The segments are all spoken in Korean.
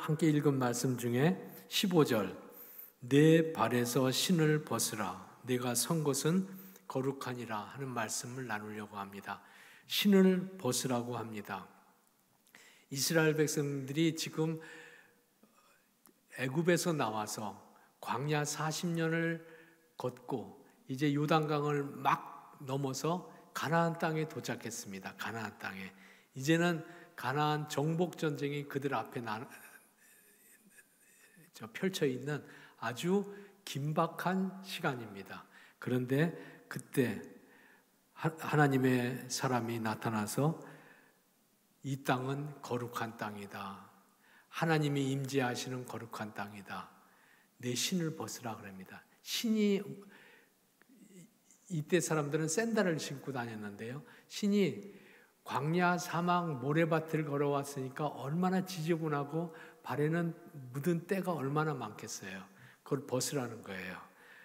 함께 읽은 말씀 중에 15절, 내 발에서 신을 벗으라, 내가 선 것은 거룩하니라 하는 말씀을 나누려고 합니다. 신을 벗으라고 합니다. 이스라엘 백성들이 지금 애굽에서 나와서 광야 40년을 걷고 이제 요단강을 막 넘어서 가나안 땅에 도착했습니다. 가나안 땅에. 이제는 가나안 정복 전쟁이 그들 앞에 펼쳐 있는 아주 긴박한 시간입니다. 그런데 그때 하나님의 사람이 나타나서 이 땅은 거룩한 땅이다. 하나님이 임재하시는 거룩한 땅이다. 내 신을 벗으라 그럽니다. 신이, 이때 사람들은 샌들을 신고 다녔는데요. 신이 광야 사막 모래밭을 걸어왔으니까 얼마나 지저분하고 발에는 묻은 때가 얼마나 많겠어요. 그걸 벗으라는 거예요.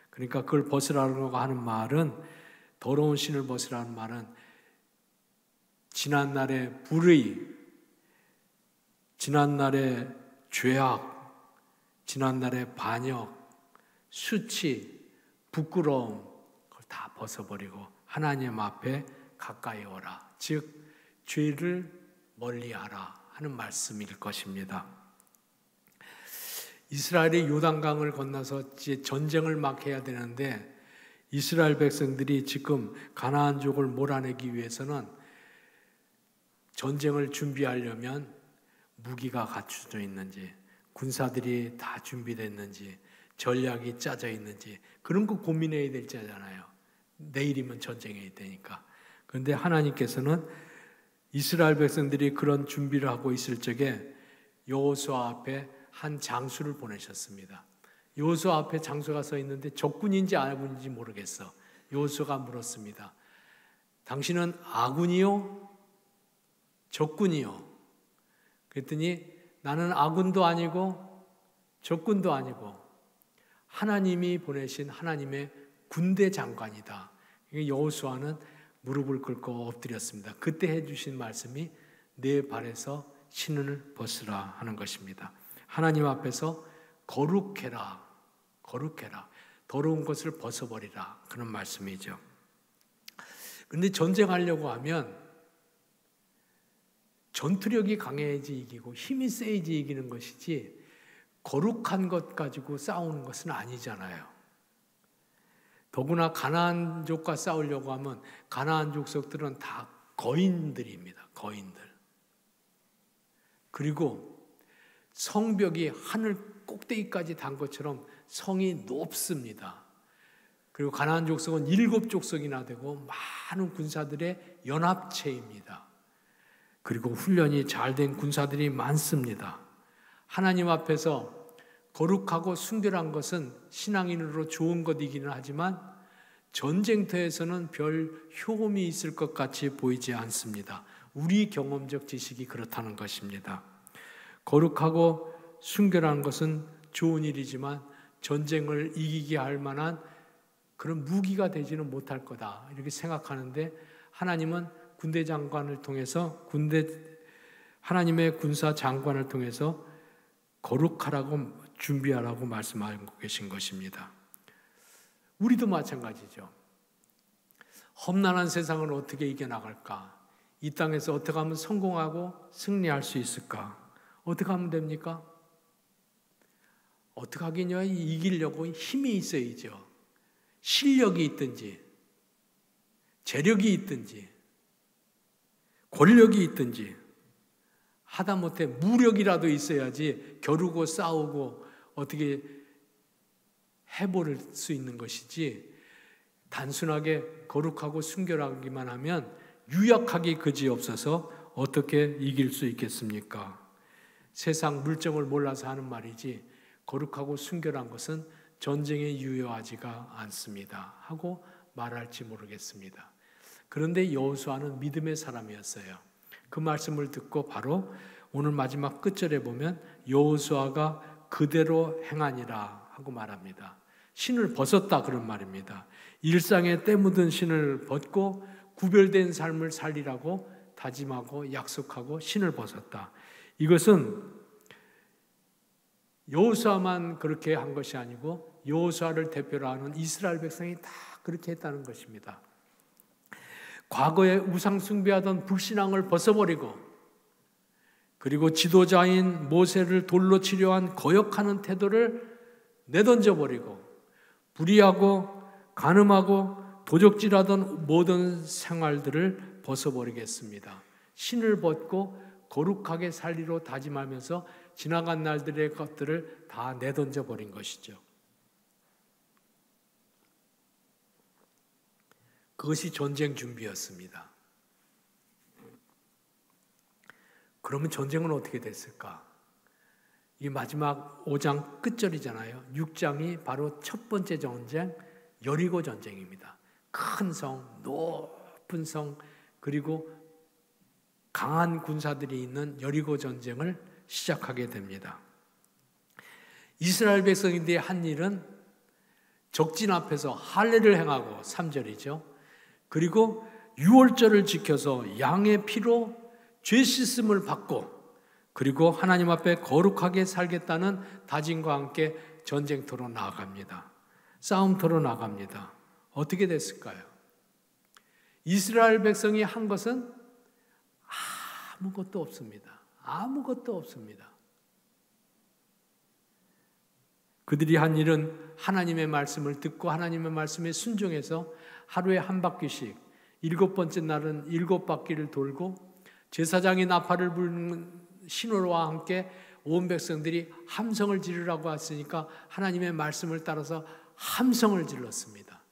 그러니까 그걸 벗으라고 하는 말은, 더러운 신을 벗으라는 말은 지난날의 불의, 지난날의 죄악, 지난날의 반역, 수치, 부끄러움, 그걸 다 벗어버리고 하나님 앞에 가까이 오라. 즉 죄를 멀리하라 하는 말씀일 것입니다. 이스라엘이 요단강을 건너서 이제 전쟁을 막 해야 되는데, 이스라엘 백성들이 지금 가나안족을 몰아내기 위해서는 전쟁을 준비하려면 무기가 갖춰져 있는지, 군사들이 다 준비됐는지, 전략이 짜져 있는지, 그런 거 고민해야 될 때잖아요. 내일이면 전쟁해야 되니까. 그런데 하나님께서는 이스라엘 백성들이 그런 준비를 하고 있을 적에 여호수아 앞에 한 장수를 보내셨습니다. 여호수아 앞에 장수가 서 있는데 적군인지 아군인지 모르겠어. 여호수아가 물었습니다. 당신은 아군이요? 적군이요? 그랬더니 나는 아군도 아니고 적군도 아니고 하나님이 보내신 하나님의 군대 장관이다. 여호수아는 무릎을 꿇고 엎드렸습니다. 그때 해주신 말씀이 내 발에서 신을 벗으라 하는 것입니다. 하나님 앞에서 거룩해라, 거룩해라, 더러운 것을 벗어버리라, 그런 말씀이죠. 그런데 전쟁하려고 하면 전투력이 강해야지 이기고 힘이 세야지 이기는 것이지 거룩한 것 가지고 싸우는 것은 아니잖아요. 더구나 가나안족과 싸우려고 하면 가나안 족속들은 다 거인들입니다. 거인들. 그리고 성벽이 하늘 꼭대기까지 단 것처럼 성이 높습니다. 그리고 가나안 족속은 7족속이나 되고 많은 군사들의 연합체입니다. 그리고 훈련이 잘된 군사들이 많습니다. 하나님 앞에서 거룩하고 순결한 것은 신앙인으로 좋은 것이기는 하지만 전쟁터에서는 별 효험이 있을 것 같이 보이지 않습니다. 우리 경험적 지식이 그렇다는 것입니다. 거룩하고 순결한 것은 좋은 일이지만 전쟁을 이기게 할 만한 그런 무기가 되지는 못할 거다, 이렇게 생각하는데, 하나님은 군대 장관을 통해서, 하나님의 군사 장관을 통해서 거룩하라고 준비하라고 말씀하고 계신 것입니다. 우리도 마찬가지죠. 험난한 세상을 어떻게 이겨나갈까? 이 땅에서 어떻게 하면 성공하고 승리할 수 있을까? 어떻게 하면 됩니까? 어떻게 하겠냐? 이기려고 힘이 있어야죠. 실력이 있든지, 재력이 있든지, 권력이 있든지, 하다못해 무력이라도 있어야지 겨루고 싸우고 어떻게 해볼 수 있는 것이지, 단순하게 거룩하고 순결하기만 하면 유약하기 그지없어서 어떻게 이길 수 있겠습니까? 세상 물정을 몰라서 하는 말이지 거룩하고 순결한 것은 전쟁에 유효하지가 않습니다 하고 말할지 모르겠습니다. 그런데 여호수아는 믿음의 사람이었어요. 그 말씀을 듣고 바로 오늘 마지막 끝절에 보면 여호수아가 그대로 행하니라 하고 말합니다. 신을 벗었다, 그런 말입니다. 일상에 때 묻은 신을 벗고 구별된 삶을 살리라고 다짐하고 약속하고 신을 벗었다. 이것은 여호수아만 그렇게 한 것이 아니고 여호수아를 대표로 하는 이스라엘 백성이 다 그렇게 했다는 것입니다. 과거에 우상 숭배하던 불신앙을 벗어버리고, 그리고 지도자인 모세를 돌로 치려한 거역하는 태도를 내던져버리고, 불의하고 간음하고 도적질하던 모든 생활들을 벗어버리겠습니다. 신을 벗고 거룩하게 살리로 다짐하면서 지나간 날들의 것들을 다 내던져버린 것이죠. 그것이 전쟁 준비였습니다. 그러면 전쟁은 어떻게 됐을까? 이 마지막 5장 끝절이잖아요. 6장이 바로 첫 번째 전쟁, 여리고 전쟁입니다. 큰 성, 높은 성, 그리고 강한 군사들이 있는 여리고 전쟁을 시작하게 됩니다. 이스라엘 백성인들의 한 일은 적진 앞에서 할례를 행하고, 3절이죠. 그리고 유월절을 지켜서 양의 피로 죄 씻음을 받고, 그리고 하나님 앞에 거룩하게 살겠다는 다짐과 함께 전쟁터로 나아갑니다. 싸움터로 나갑니다. 어떻게 됐을까요? 이스라엘 백성이 한 것은 아무것도 없습니다. 아무것도 없습니다. 그들이 한 일은 하나님의 말씀을 듣고 하나님의 말씀에 순종해서 하루에 한 바퀴씩, 7번째 날은 7바퀴를 돌고, 제사장이 나팔을 부는 신호와 함께 온 백성들이 함성을 지르라고 했으니까 하나님의 말씀을 따라서 함성을 질렀습니다.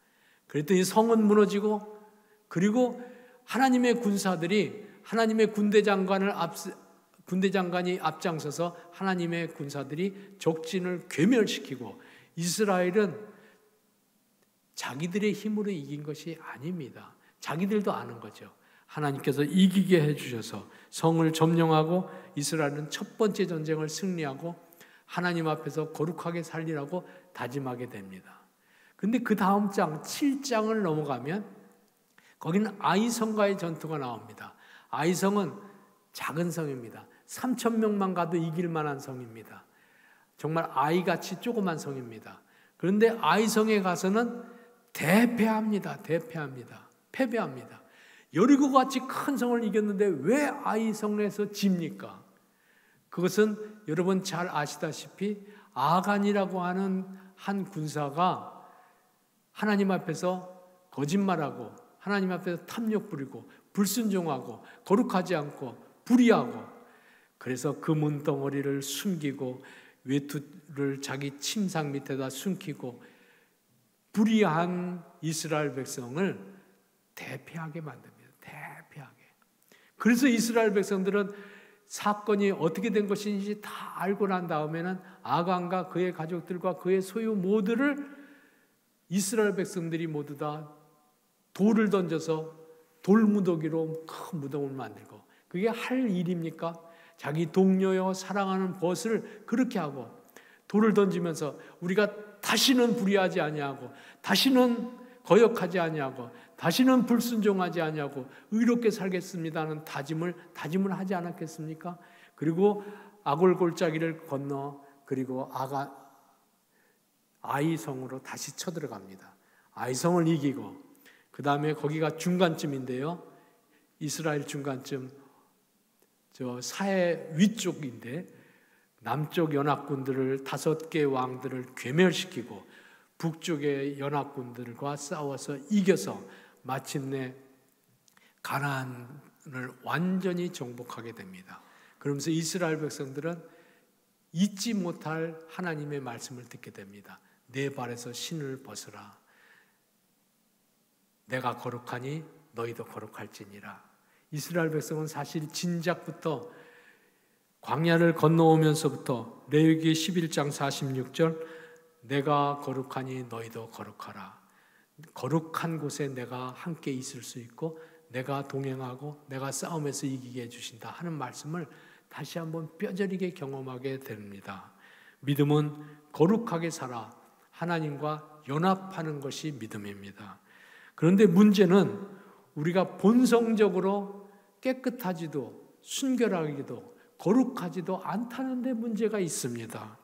그랬더니 성은 무너지고, 그리고 하나님의 군사들이, 하나님의 군대장관이 앞장서서 하나님의 군사들이 적진을 괴멸시키고, 이스라엘은 자기들의 힘으로 이긴 것이 아닙니다. 자기들도 아는 거죠. 하나님께서 이기게 해주셔서 성을 점령하고 이스라엘은 첫 번째 전쟁을 승리하고 하나님 앞에서 거룩하게 살리라고 다짐하게 됩니다. 근데 그 다음 장 7장을 넘어가면 거기는 아이성과의 전투가 나옵니다. 아이성은 작은 성입니다. 3,000명만 가도 이길 만한 성입니다. 정말 아이같이 조그만 성입니다. 그런데 아이성에 가서는 패배합니다. 여리고같이 큰 성을 이겼는데 왜 아이성에서 집니까? 그것은 여러분 잘 아시다시피 아간이라고 하는 한 군사가 하나님 앞에서 거짓말하고, 하나님 앞에서 탐욕 부리고, 불순종하고, 거룩하지 않고, 불의하고, 그래서 그 문덩어리를 숨기고 외투를 자기 침상 밑에다 숨기고 불의한 이스라엘 백성을 대패하게 만듭니다. 대패하게. 그래서 이스라엘 백성들은 사건이 어떻게 된 것인지 다 알고 난 다음에는 아간과 그의 가족들과 그의 소유 모두를 이스라엘 백성들이 모두 다 돌을 던져서 돌무더기로 큰 무덤을 만들고, 그게 할 일입니까? 자기 동료여 사랑하는 벗을 그렇게 하고 돌을 던지면서 우리가 다시는 불의하지 아니하고, 다시는 거역하지 아니하고, 다시는 불순종하지 아니하고 의롭게 살겠습니다는 다짐을 하지 않았겠습니까? 그리고 아골골짜기를 건너 그리고 아이성으로 다시 쳐들어갑니다. 아이성을 이기고, 그 다음에 거기가 중간쯤인데요. 이스라엘 중간쯤, 저 사해 위쪽인데 남쪽 연합군들을 5개 왕들을 괴멸시키고 북쪽의 연합군들과 싸워서 이겨서 마침내 가나안을 완전히 정복하게 됩니다. 그러면서 이스라엘 백성들은 잊지 못할 하나님의 말씀을 듣게 됩니다. 내 발에서 신을 벗으라. 내가 거룩하니 너희도 거룩할지니라. 이스라엘 백성은 사실 진작부터 광야를 건너오면서부터 레위기 11장 46절 내가 거룩하니 너희도 거룩하라. 거룩한 곳에 내가 함께 있을 수 있고 내가 동행하고 내가 싸움에서 이기게 해주신다 하는 말씀을 다시 한번 뼈저리게 경험하게 됩니다. 믿음은 거룩하게 살아 하나님과 연합하는 것이 믿음입니다. 그런데 문제는 우리가 본성적으로 깨끗하지도 순결하기도 거룩하지도 않다는 데 문제가 있습니다.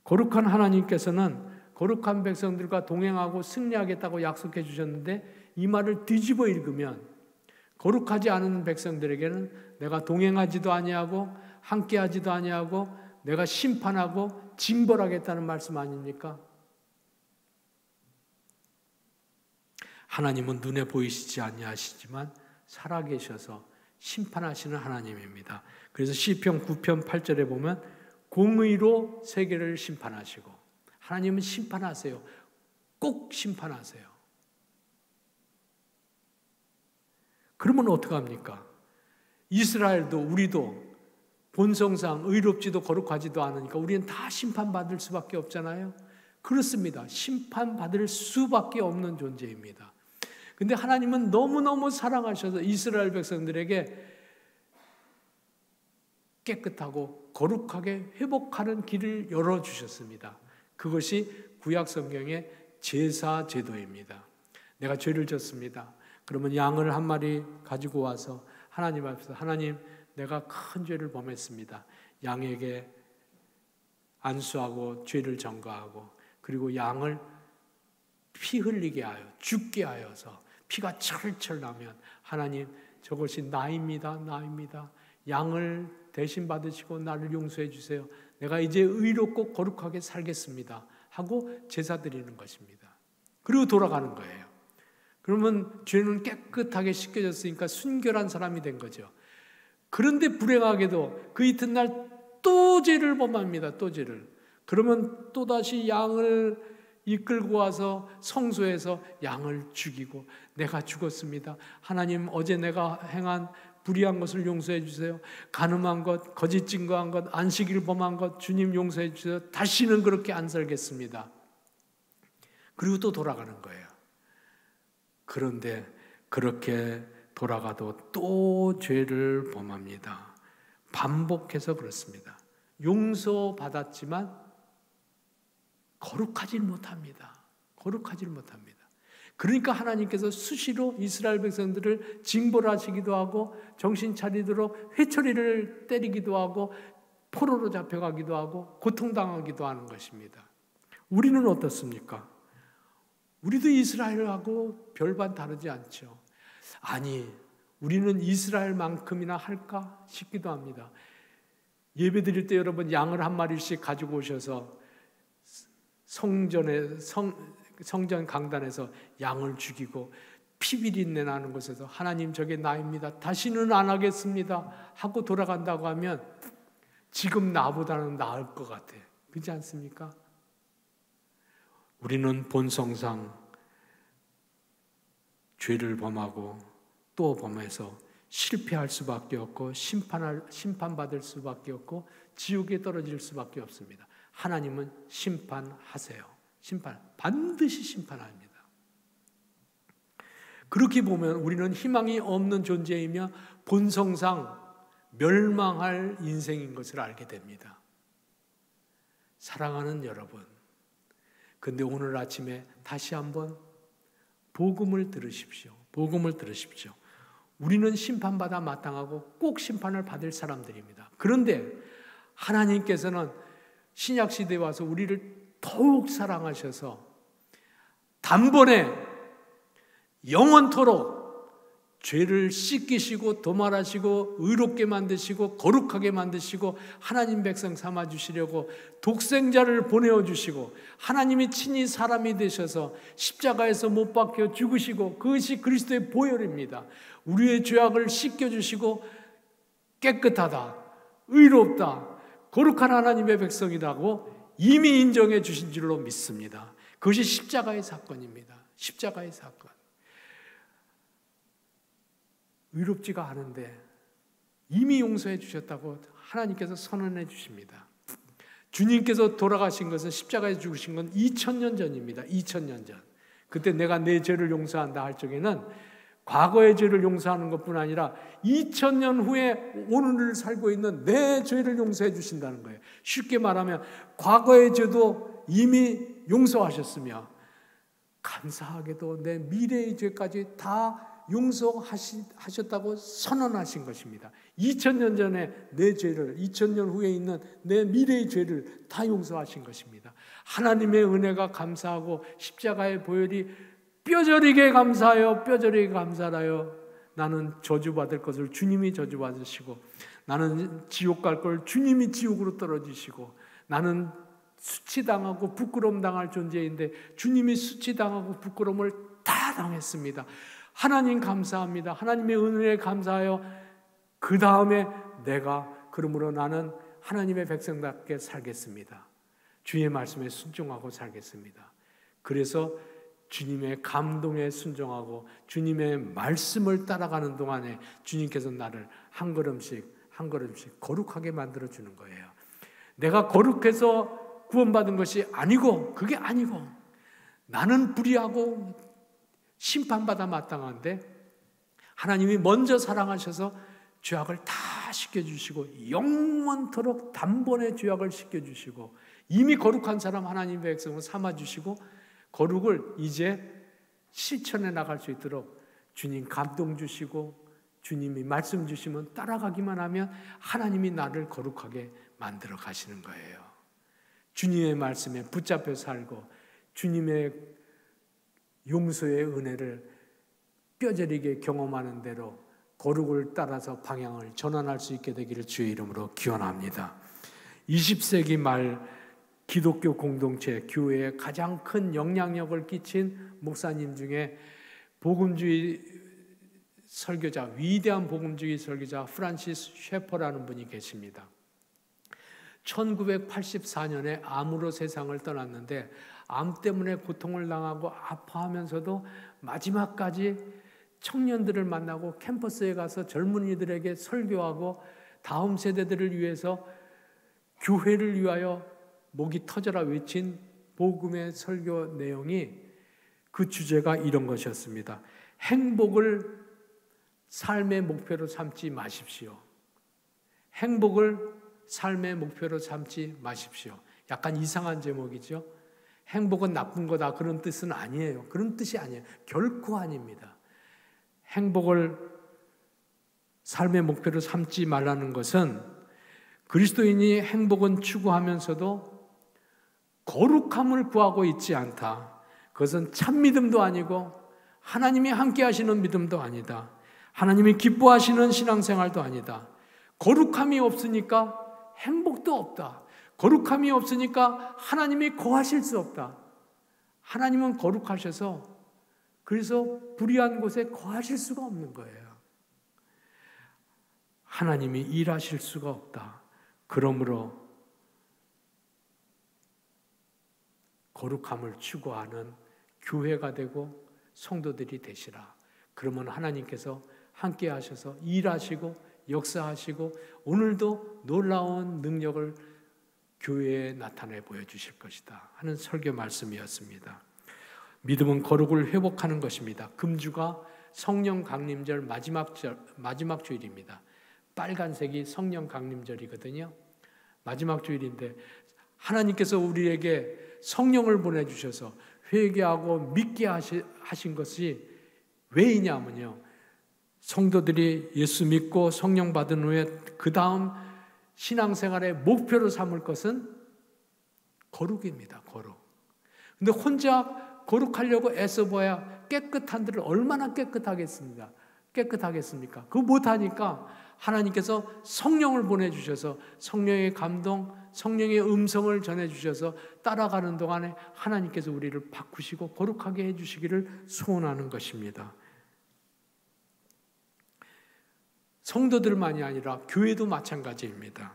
거룩한 하나님께서는 거룩한 백성들과 동행하고 승리하겠다고 약속해 주셨는데 이 말을 뒤집어 읽으면 거룩하지 않은 백성들에게는 내가 동행하지도 아니하고 함께하지도 아니하고 내가 심판하고 징벌하겠다는 말씀 아닙니까? 하나님은 눈에 보이시지 아니하시지만 살아계셔서 심판하시는 하나님입니다. 그래서 시편 9편 8절에 보면 공의로 세계를 심판하시고, 하나님은 심판하세요. 꼭 심판하세요. 그러면 어떡합니까? 이스라엘도 우리도 본성상 의롭지도 거룩하지도 않으니까 우리는 다 심판받을 수밖에 없잖아요. 그렇습니다. 심판받을 수밖에 없는 존재입니다. 근데 하나님은 너무너무 사랑하셔서 이스라엘 백성들에게 깨끗하고 거룩하게 회복하는 길을 열어주셨습니다. 그것이 구약 성경의 제사 제도입니다. 내가 죄를 졌습니다. 그러면 양을 한 마리 가지고 와서 하나님 앞에서, 하나님, 내가 큰 죄를 범했습니다. 양에게 안수하고 죄를 전가하고, 그리고 양을 피 흘리게 하여 죽게 하여서 피가 철철 나면, 하나님, 저것이 나입니다. 나입니다. 양을 대신 받으시고 나를 용서해 주세요. 내가 이제 의롭고 거룩하게 살겠습니다 하고 제사 드리는 것입니다. 그리고 돌아가는 거예요. 그러면 죄는 깨끗하게 씻겨졌으니까 순결한 사람이 된 거죠. 그런데 불행하게도 그 이튿날 또 죄를 범합니다. 또 죄를. 그러면 또다시 양을 이끌고 와서 성소에서 양을 죽이고, 내가 죽었습니다. 하나님, 어제 내가 행한 불의한 것을 용서해 주세요. 간음한 것, 거짓 증거한 것, 안식일 범한 것 주님 용서해 주세요. 다시는 그렇게 안 살겠습니다. 그리고 또 돌아가는 거예요. 그런데 그렇게 돌아가도 또 죄를 범합니다. 반복해서 그렇습니다. 용서받았지만 거룩하질 못합니다. 거룩하질 못합니다. 그러니까 하나님께서 수시로 이스라엘 백성들을 징벌하시기도 하고, 정신 차리도록 회초리를 때리기도 하고, 포로로 잡혀가기도 하고, 고통당하기도 하는 것입니다. 우리는 어떻습니까? 우리도 이스라엘하고 별반 다르지 않죠. 아니, 우리는 이스라엘만큼이나 할까 싶기도 합니다. 예배 드릴 때 여러분 양을 한 마리씩 가지고 오셔서 성전 강단에서 양을 죽이고 피비린내 나는 곳에서 하나님, 저게 나입니다. 다시는 안 하겠습니다 하고 돌아간다고 하면 지금 나보다는 나을 것 같아. 그렇지 않습니까? 우리는 본성상 죄를 범하고 또 범해서 실패할 수밖에 없고 심판받을 수밖에 없고 지옥에 떨어질 수밖에 없습니다. 하나님은 심판하세요. 반드시 심판합니다. 그렇게 보면 우리는 희망이 없는 존재이며 본성상 멸망할 인생인 것을 알게 됩니다. 사랑하는 여러분, 근데 오늘 아침에 다시 한번 복음을 들으십시오. 복음을 들으십시오. 우리는 심판받아 마땅하고 꼭 심판을 받을 사람들입니다. 그런데 하나님께서는 신약 시대에 와서 우리를 더욱 사랑하셔서 단번에 영원토록 죄를 씻기시고 도말하시고 의롭게 만드시고 거룩하게 만드시고 하나님 백성 삼아주시려고 독생자를 보내어주시고, 하나님이 친히 사람이 되셔서 십자가에서 못 박혀 죽으시고, 그것이 그리스도의 보혈입니다. 우리의 죄악을 씻겨주시고 깨끗하다, 의롭다, 거룩한 하나님의 백성이라고 이미 인정해 주신 줄로 믿습니다. 그것이 십자가의 사건입니다. 십자가의 사건. 의롭지가 않은데 이미 용서해 주셨다고 하나님께서 선언해 주십니다. 주님께서 돌아가신 것은, 십자가에 죽으신 건 2000년 전입니다. 2000년 전. 그때 내가 내 죄를 용서한다 할 적에는 과거의 죄를 용서하는 것뿐 아니라 2000년 후에 오늘을 살고 있는 내 죄를 용서해 주신다는 거예요. 쉽게 말하면 과거의 죄도 이미 용서하셨으며 감사하게도 내 미래의 죄까지 다 용서하셨다고 선언하신 것입니다. 2000년 전에 내 죄를, 2000년 후에 있는 내 미래의 죄를 다 용서하신 것입니다. 하나님의 은혜가 감사하고 십자가의 보혈이 뼈저리게 감사하여 뼈저리게 감사하여 나는 저주받을 것을 주님이 저주받으시고 나는 지옥 갈 걸 주님이 지옥으로 떨어지시고 나는 수치당하고 부끄러움 당할 존재인데 주님이 수치당하고 부끄러움을 다 당했습니다. 하나님 감사합니다. 하나님의 은혜에 감사하여 그 다음에 내가 그러므로 나는 하나님의 백성답게 살겠습니다. 주의 말씀에 순종하고 살겠습니다. 그래서 주님의 감동에 순종하고 주님의 말씀을 따라가는 동안에 주님께서 나를 한 걸음씩 한 걸음씩 거룩하게 만들어주는 거예요. 내가 거룩해서 구원받은 것이 아니고 그게 아니고 나는 불의하고 심판받아 마땅한데 하나님이 먼저 사랑하셔서 죄악을 다 씻겨주시고 영원토록 단번에 죄악을 씻겨주시고 이미 거룩한 사람 하나님의 백성을 삼아주시고 거룩을 이제 실천해 나갈 수 있도록 주님 감동 주시고 주님이 말씀 주시면 따라가기만 하면 하나님이 나를 거룩하게 만들어 가시는 거예요. 주님의 말씀에 붙잡혀 살고 주님의 용서의 은혜를 뼈저리게 경험하는 대로 거룩을 따라서 방향을 전환할 수 있게 되기를 주의 이름으로 기원합니다. 20세기 말 기독교 공동체, 교회에 가장 큰 영향력을 끼친 목사님 중에 복음주의 설교자, 위대한 복음주의 설교자 프란시스 셰퍼라는 분이 계십니다. 1984년에 암으로 세상을 떠났는데 암 때문에 고통을 당하고 아파하면서도 마지막까지 청년들을 만나고 캠퍼스에 가서 젊은이들에게 설교하고 다음 세대들을 위해서 교회를 위하여 목이 터져라 외친 복음의 설교 내용이 그 주제가 이런 것이었습니다. 행복을 삶의 목표로 삼지 마십시오. 행복을 삶의 목표로 삼지 마십시오. 약간 이상한 제목이죠. 행복은 나쁜 거다 그런 뜻은 아니에요. 그런 뜻이 아니에요. 결코 아닙니다. 행복을 삶의 목표로 삼지 말라는 것은 그리스도인이 행복은 추구하면서도 거룩함을 구하고 있지 않다. 그것은 참 믿음도 아니고 하나님이 함께 하시는 믿음도 아니다. 하나님이 기뻐하시는 신앙생활도 아니다. 거룩함이 없으니까 행복도 없다. 거룩함이 없으니까 하나님이 거하실 수 없다. 하나님은 거룩하셔서 그래서 불의한 곳에 거하실 수가 없는 거예요. 하나님이 일하실 수가 없다. 그러므로 거룩함을 추구하는 교회가 되고 성도들이 되시라. 그러면 하나님께서 함께 하셔서 일하시고 역사하시고 오늘도 놀라운 능력을 교회에 나타내 보여주실 것이다 하는 설교 말씀이었습니다. 믿음은 거룩을 회복하는 것입니다. 금주가 성령 강림절 마지막 주일입니다. 빨간색이 성령 강림절이거든요. 마지막 주일인데 하나님께서 우리에게 성령을 보내주셔서 회개하고 믿게 하신 것이 왜이냐면요. 성도들이 예수 믿고 성령 받은 후에 그 다음 신앙생활의 목표로 삼을 것은 거룩입니다. 거룩. 근데 혼자 거룩하려고 애써봐야 깨끗한 데를 얼마나 깨끗하겠습니까? 그거 못하니까 하나님께서 성령을 보내주셔서 성령의 감동, 성령의 음성을 전해주셔서 따라가는 동안에 하나님께서 우리를 바꾸시고 거룩하게 해주시기를 소원하는 것입니다. 성도들만이 아니라 교회도 마찬가지입니다.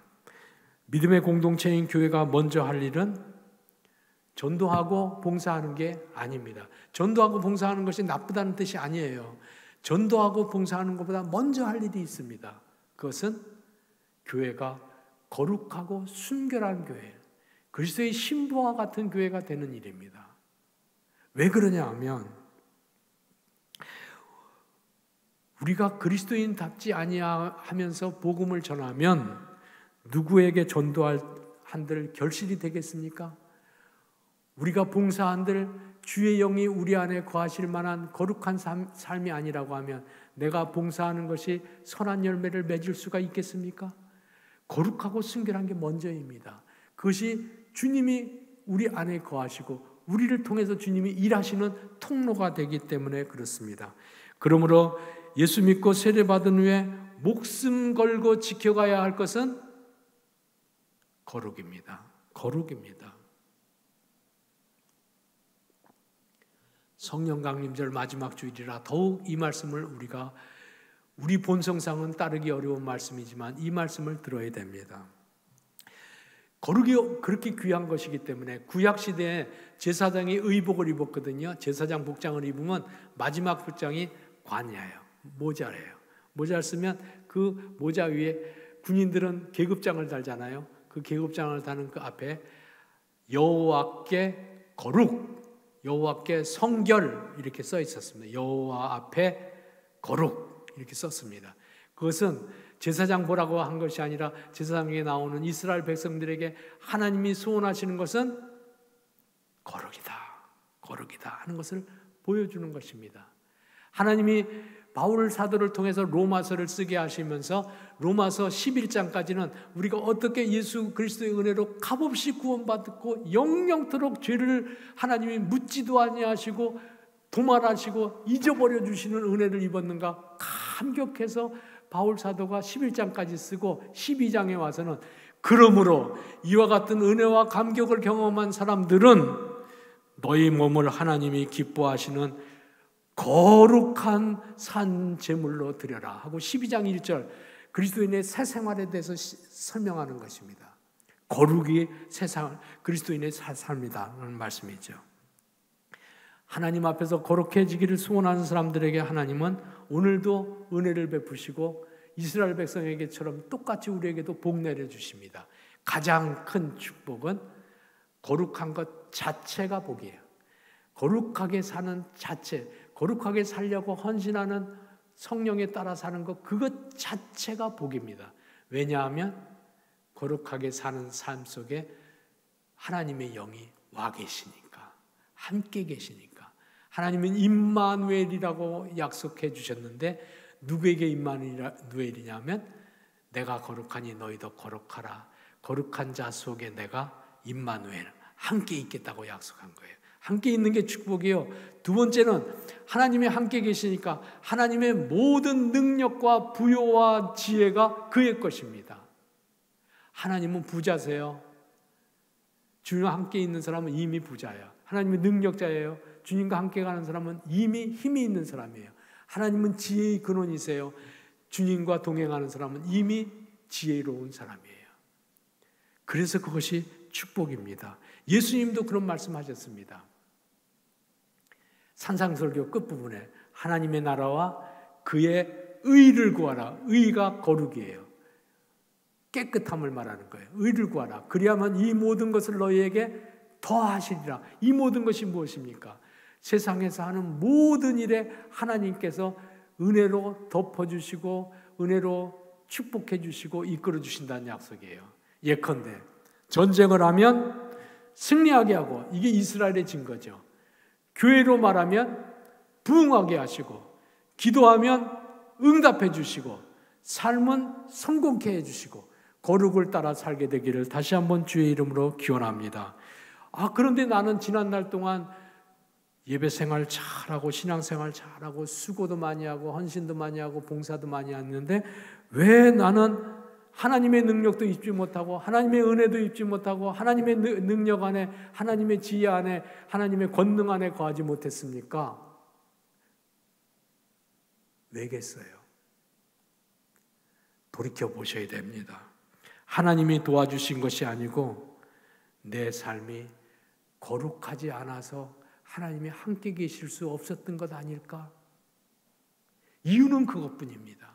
믿음의 공동체인 교회가 먼저 할 일은 전도하고 봉사하는 게 아닙니다. 전도하고 봉사하는 것이 나쁘다는 뜻이 아니에요. 전도하고 봉사하는 것보다 먼저 할 일이 있습니다. 그것은 교회가 거룩하고 순결한 교회, 그리스도의 신부와 같은 교회가 되는 일입니다. 왜 그러냐 하면 우리가 그리스도인답지 아니하면서 복음을 전하면 누구에게 전도할 한들 결실이 되겠습니까? 우리가 봉사한들 주의 영이 우리 안에 거하실 만한 거룩한 삶이 아니라고 하면 내가 봉사하는 것이 선한 열매를 맺을 수가 있겠습니까? 거룩하고 순결한 게 먼저입니다. 그것이 주님이 우리 안에 거하시고 우리를 통해서 주님이 일하시는 통로가 되기 때문에 그렇습니다. 그러므로 예수 믿고 세례받은 후에 목숨 걸고 지켜가야 할 것은 거룩입니다. 거룩입니다. 성령 강림절 마지막 주일이라 더욱 이 말씀을 우리 본성상은 따르기 어려운 말씀이지만 이 말씀을 들어야 됩니다. 거룩이 그렇게 귀한 것이기 때문에 구약시대에 제사장이 의복을 입었거든요. 제사장 복장을 입으면 마지막 복장이 관야예요. 모자래요. 모자를 쓰면 그 모자 위에 군인들은 계급장을 달잖아요. 그 계급장을 다는 그 앞에 여호와께 거룩, 여호와께 성결 이렇게 써 있었습니다. 여호와 앞에 거룩 이렇게 썼습니다. 그것은 제사장 보라고 한 것이 아니라 제사장에 나오는 이스라엘 백성들에게 하나님이 소원하시는 것은 거룩이다, 거룩이다 하는 것을 보여주는 것입니다. 하나님이 바울 사도를 통해서 로마서를 쓰게 하시면서 로마서 11장까지는 우리가 어떻게 예수 그리스도의 은혜로 값없이 구원받고 영영토록 죄를 하나님이 묻지도 아니하시고 도말하시고 잊어버려 주시는 은혜를 입었는가 감격해서 바울 사도가 11장까지 쓰고 12장에 와서는 그러므로 이와 같은 은혜와 감격을 경험한 사람들은 너희 몸을 하나님이 기뻐하시는 거룩한 산 제물로 드려라 하고 12장 1절 그리스도인의 새 생활에 대해서 설명하는 것입니다. 거룩이 그리스도인의 새 삶이다라는 말씀이죠. 하나님 앞에서 거룩해지기를 소원하는 사람들에게 하나님은 오늘도 은혜를 베푸시고 이스라엘 백성에게처럼 똑같이 우리에게도 복 내려주십니다. 가장 큰 축복은 거룩한 것 자체가 복이에요. 거룩하게 사는 자체, 거룩하게 살려고 헌신하는 성령에 따라 사는 것 그것 자체가 복입니다. 왜냐하면 거룩하게 사는 삶 속에 하나님의 영이 와 계시니까, 함께 계시니까. 하나님은 임마누엘이라고 약속해 주셨는데 누구에게 임마누엘이냐면 내가 거룩하니 너희도 거룩하라. 거룩한 자 속에 내가 임마누엘 함께 있겠다고 약속한 거예요. 함께 있는 게 축복이에요. 두 번째는 하나님이 함께 계시니까 하나님의 모든 능력과 부요와 지혜가 그의 것입니다. 하나님은 부자세요. 주님과 함께 있는 사람은 이미 부자예요. 하나님은 능력자예요. 주님과 함께 가는 사람은 이미 힘이 있는 사람이에요. 하나님은 지혜의 근원이세요. 주님과 동행하는 사람은 이미 지혜로운 사람이에요. 그래서 그것이 축복입니다. 예수님도 그런 말씀하셨습니다. 산상설교 끝부분에 하나님의 나라와 그의 의를 구하라. 의가 거룩이에요. 깨끗함을 말하는 거예요. 의를 구하라. 그리하면 이 모든 것을 너희에게 더하시리라. 이 모든 것이 무엇입니까? 세상에서 하는 모든 일에 하나님께서 은혜로 덮어주시고 은혜로 축복해 주시고 이끌어 주신다는 약속이에요. 예컨대 전쟁을 하면 승리하게 하고 이게 이스라엘의 증거죠. 교회로 말하면 부흥하게 하시고 기도하면 응답해 주시고 삶은 성공케 해 주시고 거룩을 따라 살게 되기를 다시 한번 주의 이름으로 기원합니다. 그런데 나는 지난날 동안 예배 생활 잘하고 신앙생활 잘하고 수고도 많이 하고 헌신도 많이 하고 봉사도 많이 했는데 왜 나는 하나님의 능력도 입지 못하고 하나님의 은혜도 입지 못하고 하나님의 능력 안에 하나님의 지혜 안에 하나님의 권능 안에 거하지 못했습니까? 왜겠어요? 돌이켜 보셔야 됩니다. 하나님이 도와주신 것이 아니고 내 삶이 거룩하지 않아서 하나님이 함께 계실 수 없었던 것 아닐까? 이유는 그것뿐입니다.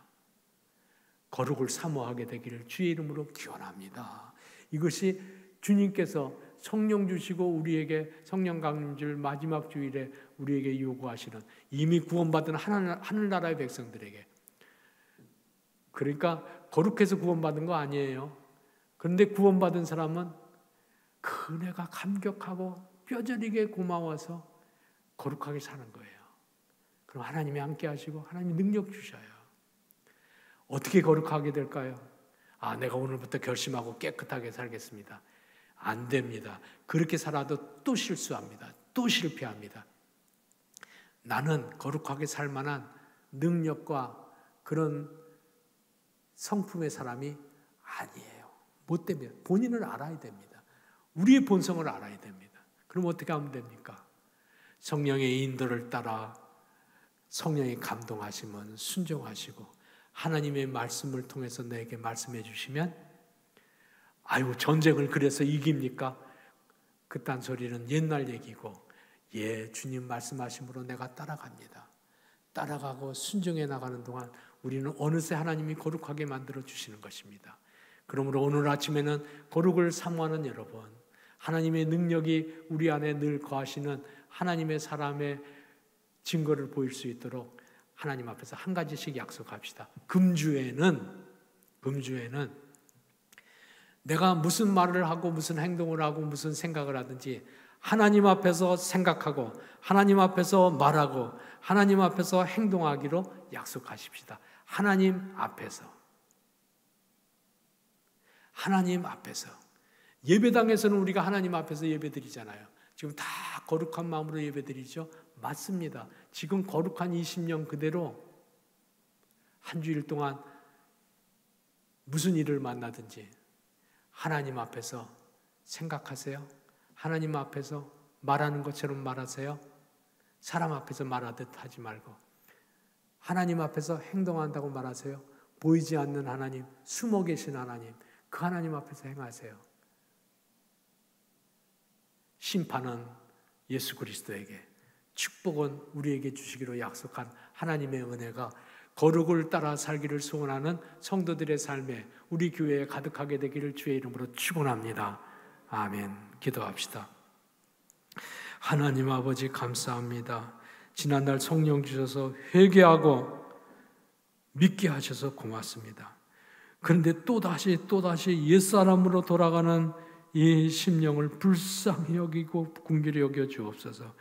거룩을 사모하게 되기를 주의 이름으로 기원합니다. 이것이 주님께서 성령 주시고 우리에게 성령 강림주일 마지막 주일에 우리에게 요구하시는 이미 구원받은 하늘나라의 백성들에게 그러니까 거룩해서 구원받은 거 아니에요. 그런데 구원받은 사람은 그 은혜가 감격하고 뼈저리게 고마워서 거룩하게 사는 거예요. 그럼 하나님이 함께 하시고 하나님이 능력 주셔요. 어떻게 거룩하게 될까요? 내가 오늘부터 결심하고 깨끗하게 살겠습니다. 안 됩니다. 그렇게 살아도 또 실수합니다. 또 실패합니다. 나는 거룩하게 살 만한 능력과 그런 성품의 사람이 아니에요. 못 됩니다. 본인을 알아야 됩니다. 우리의 본성을 알아야 됩니다. 그럼 어떻게 하면 됩니까? 성령의 인도를 따라 성령이 감동하시면 순종하시고 하나님의 말씀을 통해서 내게 말씀해 주시면 아이고 전쟁을 그래서 이깁니까? 그딴 소리는 옛날 얘기고 주님 말씀하심으로 내가 따라갑니다. 따라가고 순종해 나가는 동안 우리는 어느새 하나님이 거룩하게 만들어 주시는 것입니다. 그러므로 오늘 아침에는 거룩을 사모하는 여러분, 하나님의 능력이 우리 안에 늘 거하시는 하나님의 사람의 증거를 보일 수 있도록 하나님 앞에서 한 가지씩 약속합시다. 금주에는 내가 무슨 말을 하고 무슨 행동을 하고 무슨 생각을 하든지 하나님 앞에서 생각하고 하나님 앞에서 말하고 하나님 앞에서 행동하기로 약속하십시다. 하나님 앞에서 예배당에서는 우리가 하나님 앞에서 예배드리잖아요. 지금 다 거룩한 마음으로 예배드리죠. 맞습니다. 지금 거룩한 20년 그대로 한 주일 동안 무슨 일을 만나든지 하나님 앞에서 생각하세요. 하나님 앞에서 말하는 것처럼 말하세요. 사람 앞에서 말하듯 하지 말고 하나님 앞에서 행동한다고 말하세요. 보이지 않는 하나님, 숨어 계신 하나님, 그 하나님 앞에서 행하세요. 심판은 예수 그리스도에게, 축복은 우리에게 주시기로 약속한 하나님의 은혜가 거룩을 따라 살기를 소원하는 성도들의 삶에 우리 교회에 가득하게 되기를 주의 이름으로 축원합니다. 아멘. 기도합시다. 하나님 아버지 감사합니다. 지난날 성령 주셔서 회개하고 믿게 하셔서 고맙습니다. 그런데 또다시 옛사람으로 돌아가는 이 심령을 불쌍히 여기고 긍휼히 여겨 주옵소서.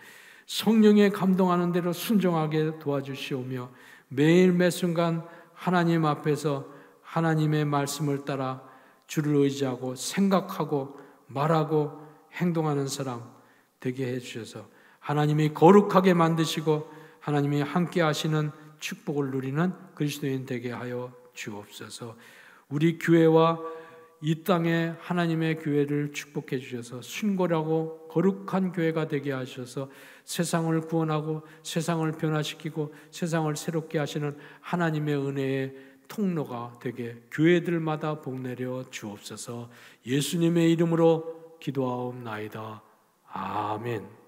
성령에 감동하는 대로 순종하게 도와주시오며 매일 매순간 하나님 앞에서 하나님의 말씀을 따라 주를 의지하고 생각하고 말하고 행동하는 사람 되게 해주셔서 하나님이 거룩하게 만드시고 하나님이 함께 하시는 축복을 누리는 그리스도인 되게 하여 주옵소서. 우리 교회와 이 땅에 하나님의 교회를 축복해 주셔서 순결하고 거룩한 교회가 되게 하셔서 세상을 구원하고 세상을 변화시키고 세상을 새롭게 하시는 하나님의 은혜의 통로가 되게 교회들마다 복내려 주옵소서. 예수님의 이름으로 기도하옵나이다. 아멘.